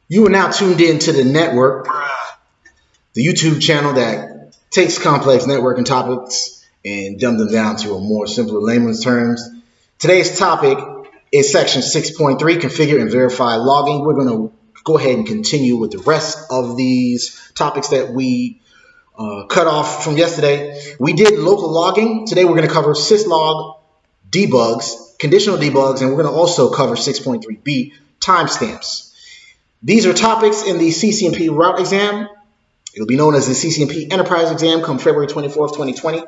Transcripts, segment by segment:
You are now tuned in to the network, the YouTube channel that takes complex networking topics and dumb them down to a more simpler layman's terms. Today's topic is section 6.3, configure and verify logging. We're going to go ahead and continue with the rest of these topics that we cut off from yesterday. We did local logging. Today we're going to cover syslog debugs, conditional debugs, and we're going to also cover 6.3b, timestamps. These are topics in the CCNP route exam. It'll be known as the CCNP Enterprise exam come February 24th, 2020.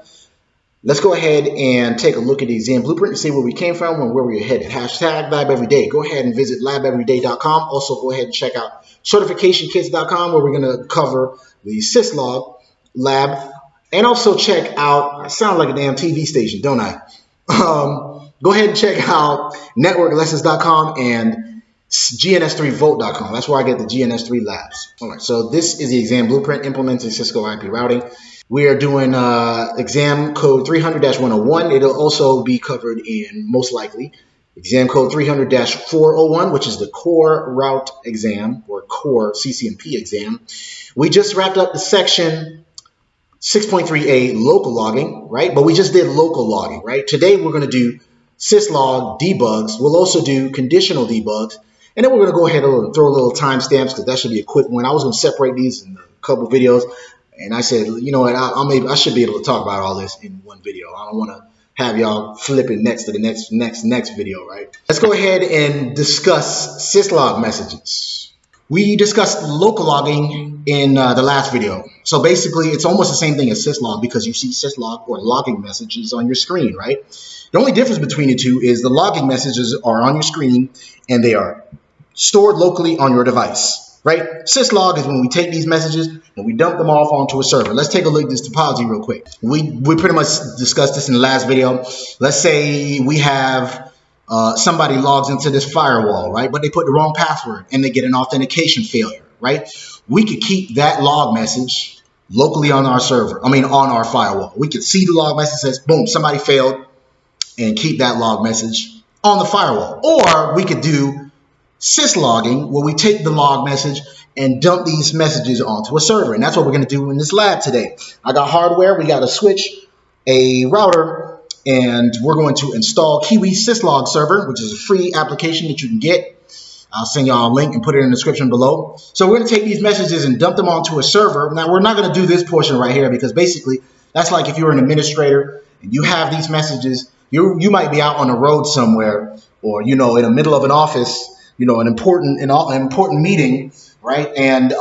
Let's go ahead and take a look at the exam blueprint and see where we came from and where we're headed. Hashtag labeveryday. Go ahead and visit labeveryday.com. Also, go ahead and check out certificationkits.com where we're going to cover the Syslog lab. And also check out, I sound like a damn TV station, don't I? Go ahead and check out networklessons.com and GNS3Volt.com. That's where I get the GNS3 Labs. All right, so this is the exam blueprint implementing Cisco IP routing. We are doing exam code 300-101. It'll also be covered in, most likely, exam code 300-401, which is the core route exam or core CCNP exam. We just wrapped up the section 6.3a local logging, right? But we just did local logging, right? Today we're going to do syslog debugs. We'll also do conditional debugs. And then we're going to go ahead and throw a little timestamps because that should be a quick one. I was going to separate these in a couple videos. And I said, you know what, I should be able to talk about all this in one video. I don't want to have y'all flipping next to the next video, right? Let's go ahead and discuss syslog messages. We discussed local logging in the last video. So basically, it's almost the same thing as syslog because you see syslog or logging messages on your screen, right? The only difference between the two is the logging messages are on your screen and they are stored locally on your device, right? Syslog is when we take these messages and we dump them off onto a server. Let's take a look at this topology real quick. We pretty much discussed this in the last video. Let's say we have somebody logs into this firewall, right? But they put the wrong password and they get an authentication failure, right? We could keep that log message locally on our server, on our firewall. We could see the log message says, boom, somebody failed, and keep that log message on the firewall. Or we could do syslogging, where we take the log message and dump these messages onto a server. And that's what we're going to do in this lab today. I got hardware. We got a switch, a router, and we're going to install Kiwi Syslog server, which is a free application that you can get. I'll send y'all a link and put it in the description below. So we're going to take these messages and dump them onto a server. Now, we're not going to do this portion right here because basically that's like if you're an administrator and you have these messages, you might be out on the road somewhere or, in the middle of an office, an important meeting, right? And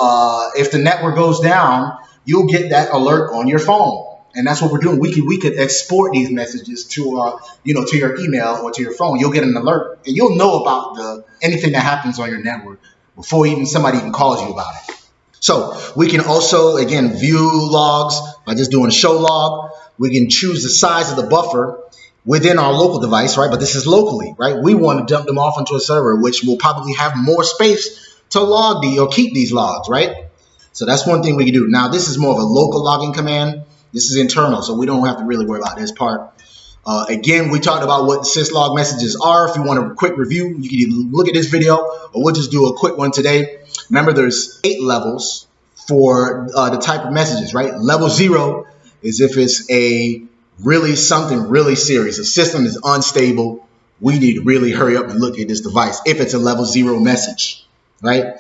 if the network goes down, you'll get that alert on your phone. And that's what we're doing. We could export these messages to to your email or to your phone. You'll get an alert and you'll know about anything that happens on your network before somebody even calls you about it. So we can also, again, view logs by just doing show log. We can choose the size of the buffer within our local device, right? But this is locally, right? We want to dump them off onto a server, which will probably have more space to log or keep these logs, right? So that's one thing we can do. Now, this is more of a local logging command. This is internal, so we don't have to really worry about this part. Again, we talked about what syslog messages are. If you want a quick review, you can either look at this video or we'll just do a quick one today. Remember, there's 8 levels for the type of messages, right? Level 0 is if it's something really serious. The system is unstable. We need to really hurry up and look at this device if it's a level 0 message, right?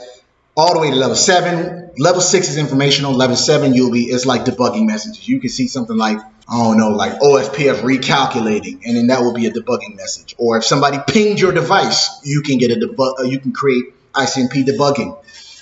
All the way to level 7. Level 6 is informational. Level 7, it's like debugging messages. You can see something like, I don't know, like OSPF recalculating, and then that will be a debugging message. Or if somebody pinged your device, you can get you can create ICMP debugging.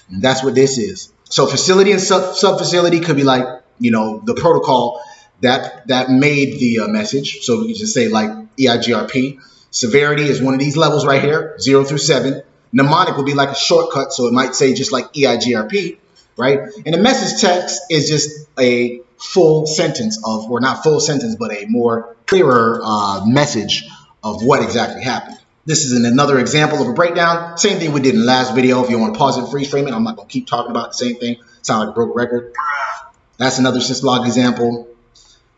And that's what this is. So facility and sub-facility could be like, the protocol that made the message. So we can just say like EIGRP. Severity is one of these levels right here, 0 through 7. Mnemonic would be like a shortcut, so it might say just like EIGRP, right? And the message text is just a full sentence or not full sentence, but a more clearer message of what exactly happened. This is another example of a breakdown. Same thing we did in the last video. If you want to pause it and freeze frame it, I'm not going to keep talking about the same thing. Sound like a broken record. That's another syslog example.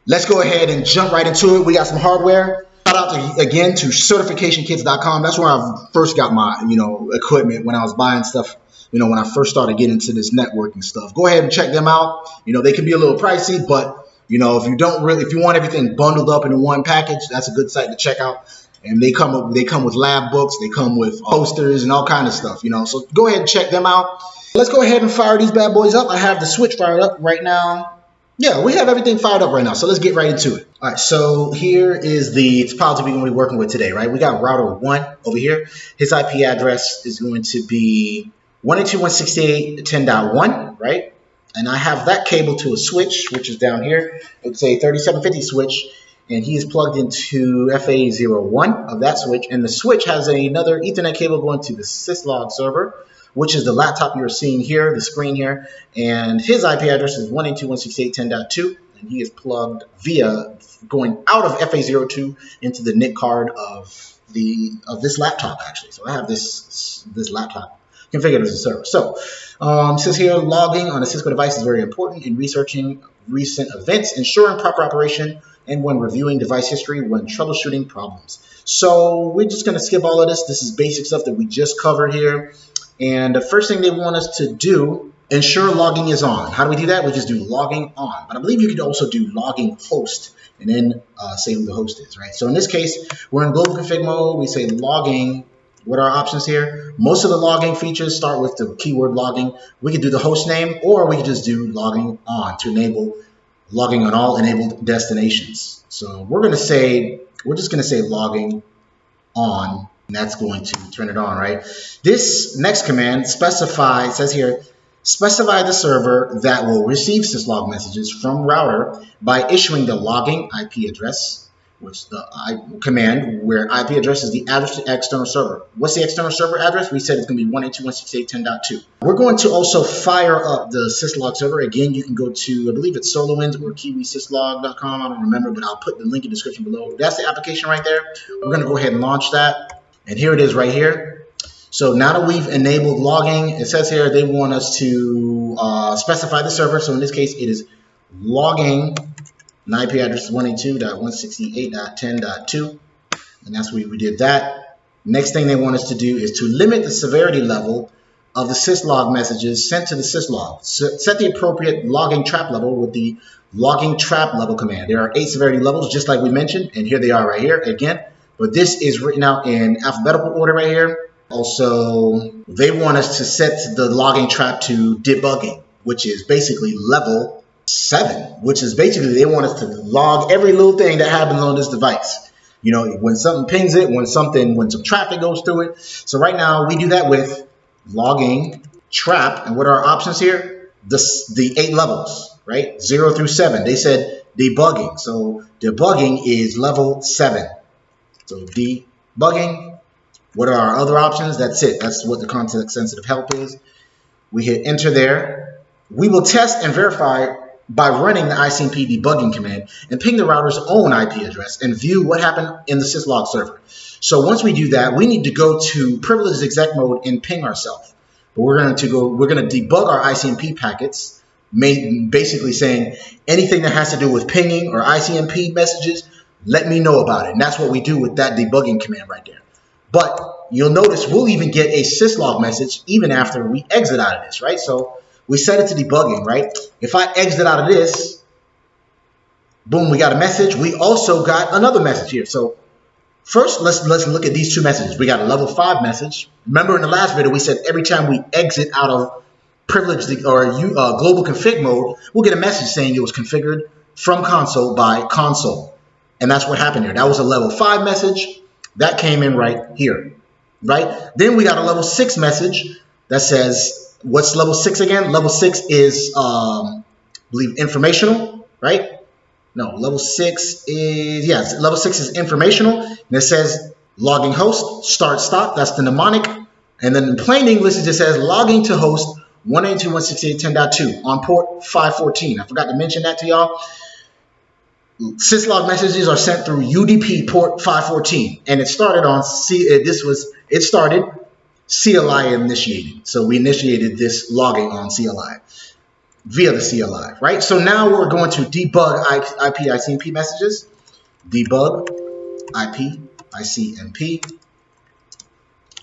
Let's go ahead and jump right into it. We got some hardware. Shout out again to certificationkits.com. That's where I first got my equipment when I was buying stuff when I first started getting into this networking stuff. Go ahead and check them out. They can be a little pricey, but if you want everything bundled up in one package, that's a good site to check out. And they come with lab books, they come with posters and all kind of stuff, So go ahead and check them out. Let's go ahead and fire these bad boys up. I have the switch fired up right now. Yeah, we have everything fired up right now, so let's get right into it. All right, so here is the topology we're going to be working with today, right? We got router 1 over here. His IP address is going to be 192.168.10.1, right? And I have that cable to a switch, which is down here. It's a 3750 switch, and he is plugged into FA01 of that switch. And the switch has another Ethernet cable going to the Syslog server, which is the laptop you're seeing here, the screen here. And his IP address is 192.168.10.2, and he is plugged via going out of FA02 into the NIC card of this laptop, actually. So I have this laptop configured as a server. So it says here, logging on a Cisco device is very important in researching recent events, ensuring proper operation, and when reviewing device history when troubleshooting problems. So we're just going to skip all of this. This is basic stuff that we just covered here. And the first thing they want us to do, ensure logging is on. How do we do that? We just do logging on. But I believe you could also do logging host and then say who the host is, right? So in this case, we're in global config mode. We say logging. What are our options here? Most of the logging features start with the keyword logging. We could do the host name, or we could just do logging on to enable logging on all enabled destinations. So we're just going to say logging on, and that's going to turn it on, right? This next command says here, specify the server that will receive syslog messages from router by issuing the logging IP address, which the command where IP address is the address to external server. What's the external server address? We said it's going to be 192.168.10.2. We're going to also fire up the syslog server. Again, you can go to, I believe it's SolarWinds or KiwiSyslog.com. I don't remember, but I'll put the link in the description below. That's the application right there. We're going to go ahead and launch that. And here it is right here. So now that we've enabled logging, it says here they want us to specify the server. So in this case, it is logging. And IP address is 192.168.10.2, and that's where we did that. Next thing they want us to do is to limit the severity level of the syslog messages sent to the syslog. Set the appropriate logging trap level with the logging trap level command. There are 8 severity levels, just like we mentioned, and here they are right here again. But this is written out in alphabetical order right here. Also, they want us to set the logging trap to debugging, which is basically level 7, which is basically they want us to log every little thing that happens on this device. When something pings it, when some traffic goes through it. So right now we do that with logging trap. And what are our options here? The 8 levels, right? 0 through 7. They said debugging. So debugging is level 7. So debugging. What are our other options? That's it. That's what the context sensitive help is. We hit enter there. We will test and verify by running the ICNP debugging command and ping the router's own IP address and view what happened in the syslog server. So once we do that, we need to go to privileged exec mode and ping ourselves. But we're going to debug our ICNP packets, basically saying anything that has to do with pinging or ICNP messages, let me know about it. And that's what we do with that debugging command right there. But you'll notice we'll even get a syslog message even after we exit out of this, right? So we set it to debugging, right? If I exit out of this, boom, we got a message. We also got another message here. So first, let's look at these 2 messages. We got a level 5 message. Remember in the last video, we said every time we exit out of privileged or global config mode, we'll get a message saying it was configured from console by console. And that's what happened here. That was a level 5 message. That came in right here, right? Then we got a level 6 message that says, what's level 6 again? Level 6 is, I believe, informational, right? No, level 6 is, yes, level 6 is informational. And it says logging host, start, stop. That's the mnemonic. And then in plain English, it just says logging to host 192.168.10.2 on port 514. I forgot to mention that to y'all. Syslog messages are sent through UDP port 514. And it started on, it started CLI initiated. So we initiated this logging on CLI via the CLI, right? So now we're going to debug IP ICNP messages. Debug IP ICNP.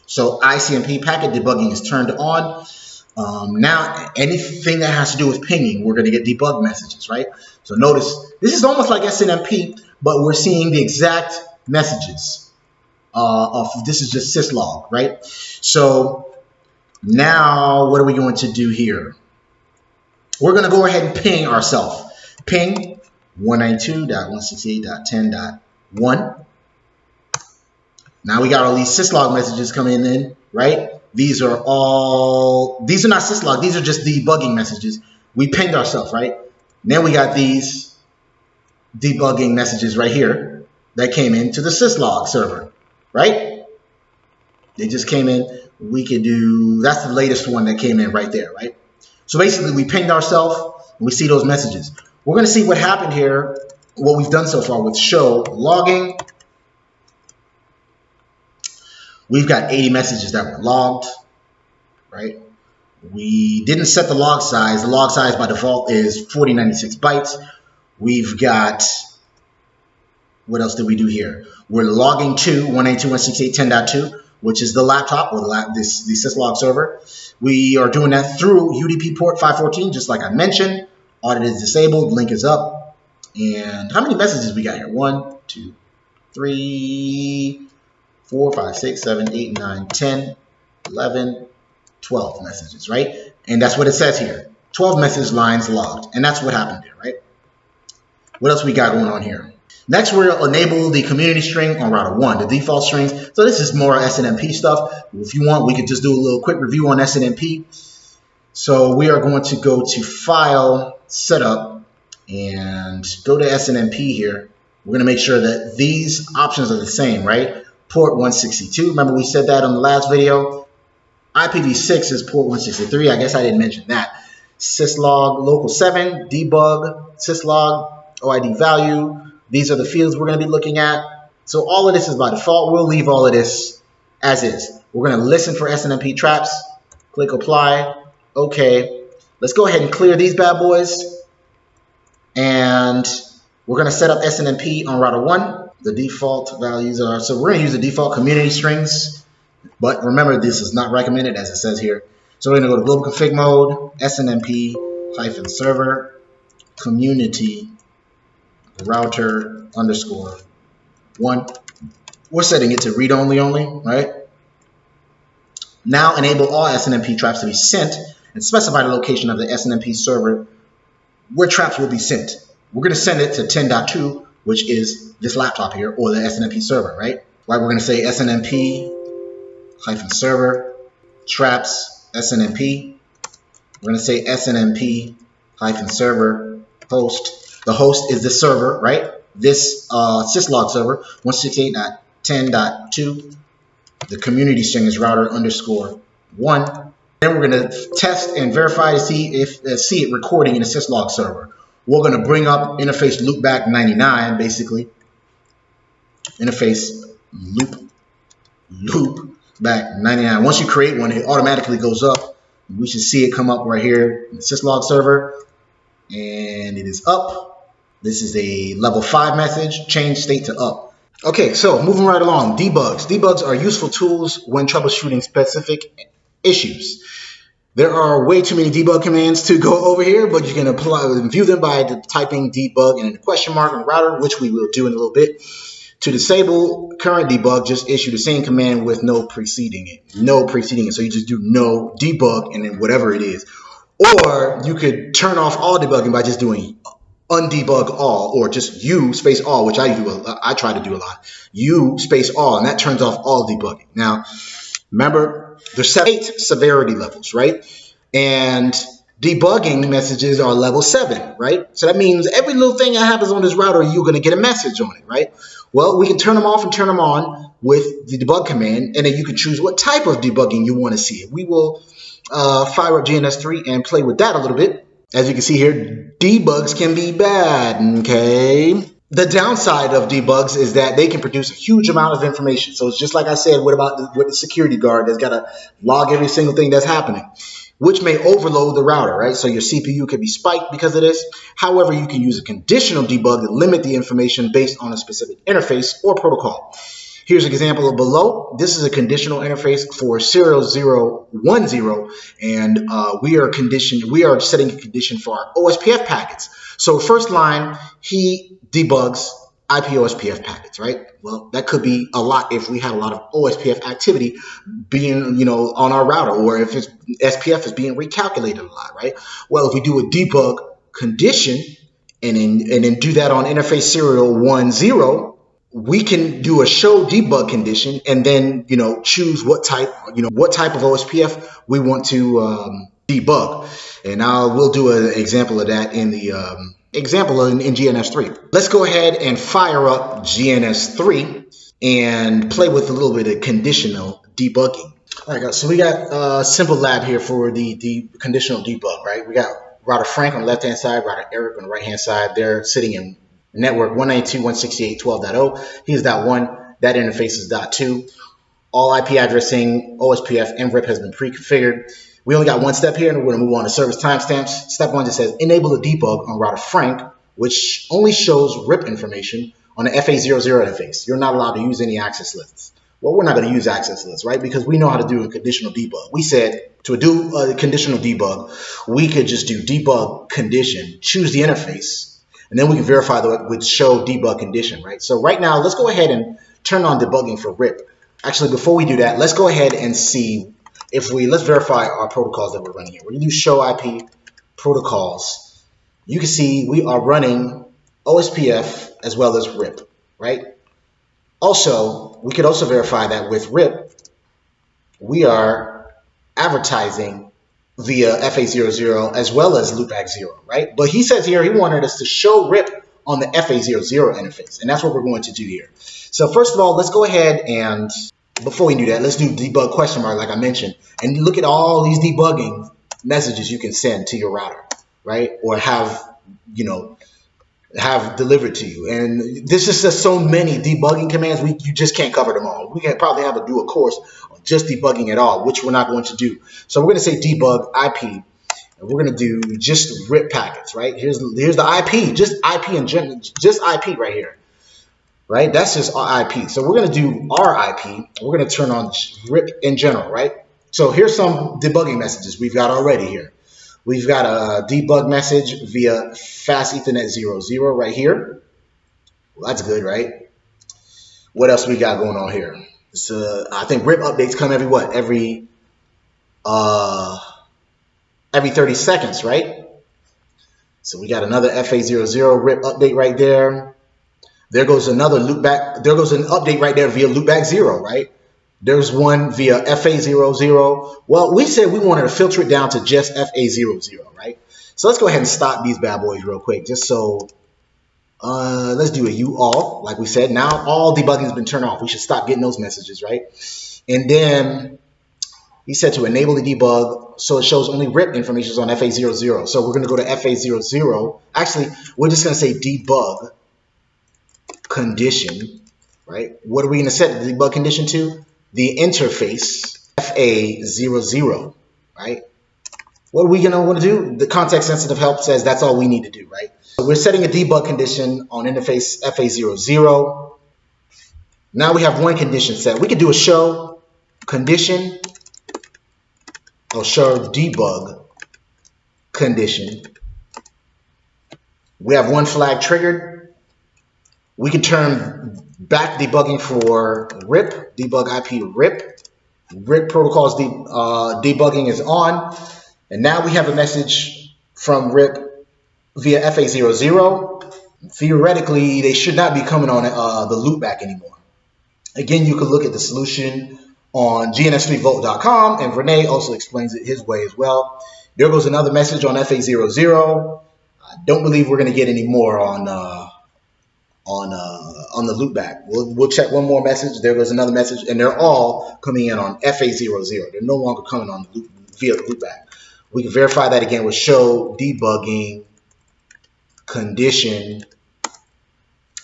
So ICNP packet debugging is turned on. Now, anything that has to do with pinging, we're going to get debug messages, right? So notice, this is almost like SNMP, but we're seeing the exact messages this is just syslog, right? So now what are we going to do here? We're going to go ahead and ping ourselves. Ping 192.168.10.1. Now we got all these syslog messages coming in, right? These are not syslog, these are just debugging messages. We pinged ourselves, right? Then we got these debugging messages right here that came into the syslog server, right? They just came in. We could do, that's the latest one that came in right there, right? So basically we pinged ourselves and we see those messages. We're going to see what happened here, what we've done so far with show logging. We've got 80 messages that were logged, right? We didn't set the log size. The log size by default is 4096 bytes. We've got, what else did we do here? We're logging to 192.168.10.2, which is the laptop or the syslog server. We are doing that through UDP port 514, just like I mentioned. Audit is disabled, link is up. And how many messages we got here? 1, 2, 3, 4, 5, 6, 7, 8, 9, 10, 11, 12 messages, right? And that's what it says here. 12 message lines logged. And that's what happened here, right? What else we got going on here? Next, we'll enable the community string on router 1, the default strings. So this is more SNMP stuff. If you want, we could just do a little quick review on SNMP. So we are going to go to File, Setup, and go to SNMP here. We're going to make sure that these options are the same, right? Port 162. Remember we said that on the last video. IPv6 is port 163. I guess I didn't mention that. Syslog local 7, debug, syslog, OID value. These are the fields we're going to be looking at. So all of this is by default. We'll leave all of this as is. We're going to listen for SNMP traps. Click apply. Okay. Let's go ahead and clear these bad boys. And we're going to set up SNMP on router 1. The default values are, so we're going to use the default community strings. But remember, this is not recommended as it says here. So we're going to go to global config mode, SNMP-server, community, router _1. We're setting it to read only, right? Now enable all SNMP traps to be sent and specify the location of the SNMP server where traps will be sent. We're going to send it to 10.2, which is this laptop here, or the SNMP server, right? We're going to say SNMP-server traps SNMP. We're going to say SNMP-server host. The host is the server, right? This syslog server, 168.10.2. The community string is router _1. Then we're going to test and verify to see it recording in the syslog server. We're going to bring up interface loopback 99, basically. Interface loopback 99. Once you create one, it automatically goes up. We should see it come up right here in the syslog server. And it is up. This is a level 5 message, change state to up. Okay, so moving right along, debugs. Debugs are useful tools when troubleshooting specific issues. There are way too many debug commands to go over here, but you can apply and view them by typing debug and a question mark on the router, which we will do in a little bit. To disable current debug, just issue the same command with no preceding it. So you just do no debug and then whatever it is. Or you could turn off all debugging by just doing undebug all, or just U space all, which I try to do a lot. U space all, and that turns off all debugging. Now, remember, there's 8 severity levels, right? And debugging messages are level 7, right? So that means every little thing that happens on this router, you're going to get a message on it, right? Well, we can turn them off and turn them on with the debug command, and then you can choose what type of debugging you want to see. We will fire up GNS3 and play with that a little bit. As you can see here, debugs can be bad, okay? The downside of debugs is that they can produce a huge amount of information. So it's just like I said, with the security guard that's got to log every single thing that's happening, which may overload the router, right? So your CPU could be spiked because of this. However, you can use a conditional debug to limit the information based on a specific interface or protocol. Here's an example of below. This is a conditional interface for serial 010, and we are setting a condition for our OSPF packets. So first line, he debugs IP OSPF packets, right? Well, that could be a lot if we had a lot of OSPF activity being, on our router, or if it's SPF is being recalculated a lot, right? Well, if we do a debug condition and then do that on interface serial 10, we can do a show debug condition and then, choose what type of OSPF we want to debug. And we'll do an example of that in the example in GNS3. Let's go ahead and fire up GNS3 and play with a little bit of conditional debugging. All right, guys, so we got a simple lab here for the conditional debug, right? We got router Frank on the left-hand side, router Eric on the right-hand side. They're sitting in network 192.168.12.0. Here's .1. That interface is .2. All IP addressing, OSPF, and RIP has been pre-configured. We only got one step here, and we're going to move on to service timestamps. Step 1 just says enable the debug on router Frank, which only shows RIP information on the FA00 interface. You're not allowed to use any access lists. Well, we're not going to use access lists, right? Because we know how to do a conditional debug. We said to do a conditional debug, we could just do debug condition, choose the interface, and then we can verify that with show debug condition, right? So right now, let's go ahead and turn on debugging for RIP. Actually, before we do that, let's go ahead and see let's verify our protocols that we're running here. When you do show IP protocols, you can see we are running OSPF as well as RIP, right? Also, we could also verify that with RIP, we are advertising via FA00 as well as loopback 0, right? But he says here he wanted us to show RIP on the FA00 interface, and that's what we're going to do here. So first of all, let's go ahead and, before we do that, let's do debug question mark like I mentioned, and look at all these debugging messages you can send to your router, right? Or have delivered to you. And this is just so many debugging commands, you just can't cover them all. We can probably have to do a course on just debugging at all, which we're not going to do. So we're going to say debug IP, and we're going to do just RIP packets, right? Here's the IP, just IP in general, just IP right here, right? That's just our IP. So we're going to do our IP. We're going to turn on RIP in general, right? So here's some debugging messages we've got already here. We've got a debug message via fast Ethernet 00 right here. Well, that's good, right? What else we got going on here? I think RIP updates come every 30 seconds, right? So we got another FA00 RIP update right there. There goes another loopback. There goes an update right there via loopback 0, right? There's one via FA00. Well, we said we wanted to filter it down to just FA00, right? So let's go ahead and stop these bad boys real quick, just so let's do a U all, like we said. Now all debugging has been turned off. We should stop getting those messages, right? And then he said to enable the debug so it shows only RIP information on FA00. So we're going to go to FA00. Actually, we're just going to say debug condition, right? What are we going to set the debug condition to? The interface FA00, right? What are we going to want to do? The context sensitive help says that's all we need to do, right? So we're setting a debug condition on interface FA00. Now we have one condition set. We could do a show condition or show debug condition. We have one flag triggered. We can turn back debugging for RIP, debug IP RIP. RIP protocols debugging is on. And now we have a message from RIP via FA00. Theoretically, they should not be coming on the loopback anymore. Again, you can look at the solution on GNS3Vault.com, and Renee also explains it his way as well. There goes another message on FA00. I don't believe we're going to get any more on the loopback. We'll check one more message. There goes another message, and they're all coming in on FA00. They're no longer coming on the via the loopback. We can verify that again with show debugging condition,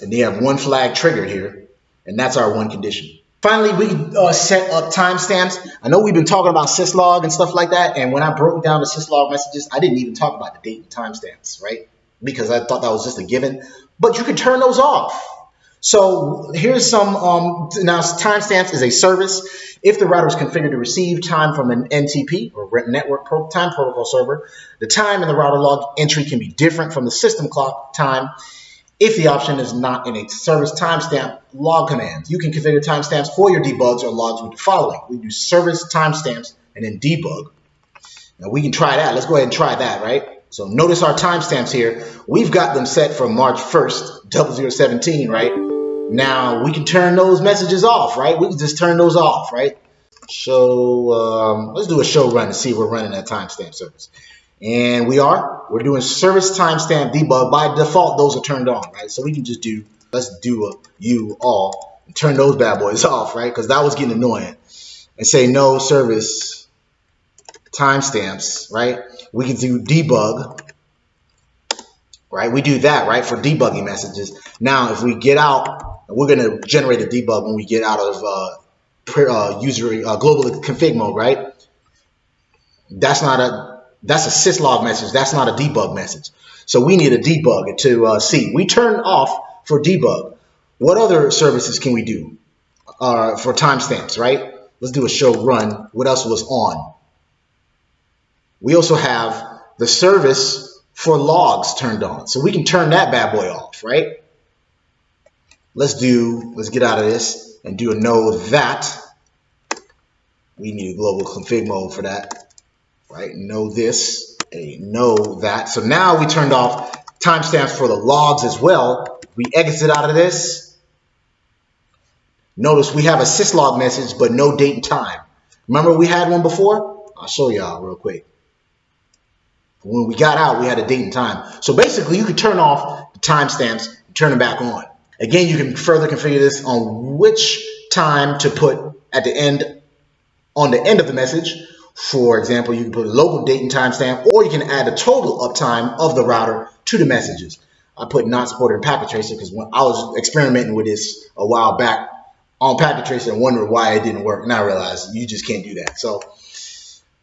and they have one flag triggered here, and that's our one condition. Finally, we can set up timestamps. I know we've been talking about syslog and stuff like that, and when I broke down the syslog messages, I didn't even talk about the date and timestamps, right? Because I thought that was just a given. But you can turn those off. So here's some, now timestamps is a service. If the router is configured to receive time from an NTP or network time protocol server, the time in the router log entry can be different from the system clock time if the option is not in a service timestamp log commands. You can configure timestamps for your debugs or logs with the following. We do service timestamps and then debug. Now we can try that. Let's go ahead and try that, right? So notice our timestamps here. We've got them set for March 1st, 0017, right? Now we can turn those messages off, right? We can just turn those off, right? Let's do a show run to see if we're running that timestamp service. And we're doing service timestamp debug. By default, those are turned on, right? So we can just let's do a U all and turn those bad boys off, right? Because that was getting annoying. And say no service timestamps, right? We can do debug, right? We do that, right, for debugging messages. Now, if we get out, we're going to generate a debug when we get out of global config mode, right? That's a syslog message. That's not a debug message. So we need a debug to see. We turn off for debug. What other services can we do for timestamps, right? Let's do a show run. What else was on? We also have the service for logs turned on. So we can turn that bad boy off, right? Let's get out of this and do a no that. We need a global config mode for that, right? No this, a no that. So now we turned off timestamps for the logs as well. We exit out of this. Notice we have a syslog message, but no date and time. Remember we had one before? I'll show y'all real quick. When we got out, we had a date and time. So basically, you can turn off the timestamps and turn them back on. Again, you can further configure this on which time to put at the end, on the end of the message. For example, you can put a local date and timestamp, or you can add the total uptime of the router to the messages. I put not supported in Packet Tracer because when I was experimenting with this a while back on Packet Tracer and wondering why it didn't work, and I realized you just can't do that. So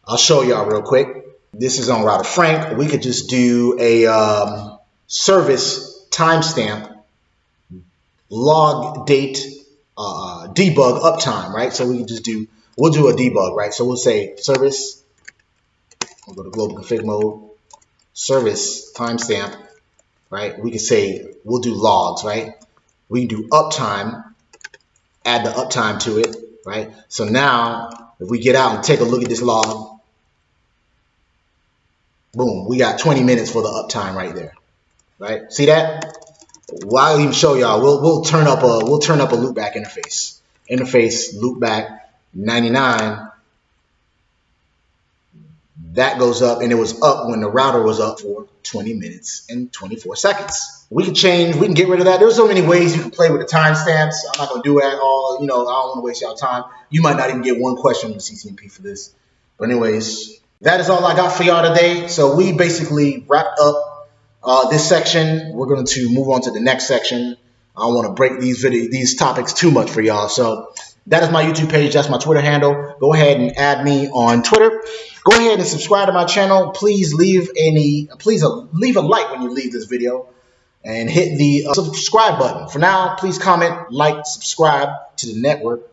I'll show y'all real quick. This is on router Frank. We could just do a service timestamp log date debug uptime, right? So we can just we'll do a debug, right? So we'll say service, we'll go to global config mode, service timestamp, right? We can say we'll do logs, right? We can do uptime, add the uptime to it, right? So now if we get out and take a look at this log, boom, we got 20 minutes for the uptime right there, right? See that? Well, I'll even show y'all. We'll turn up a loopback interface. Interface loopback 99. That goes up, and it was up when the router was up for 20 minutes and 24 seconds. We can get rid of that. There's so many ways you can play with the timestamps. I'm not gonna do that all. I don't want to waste y'all time. You might not even get one question on the CCNP for this. But anyways. That is all I got for y'all today. So we basically wrapped up this section. We're going to move on to the next section. I don't want to break these topics too much for y'all. So that is my YouTube page. That's my Twitter handle. Go ahead and add me on Twitter. Go ahead and subscribe to my channel. Please leave a like when you leave this video and hit the subscribe button. For now, please comment, like, subscribe to the network.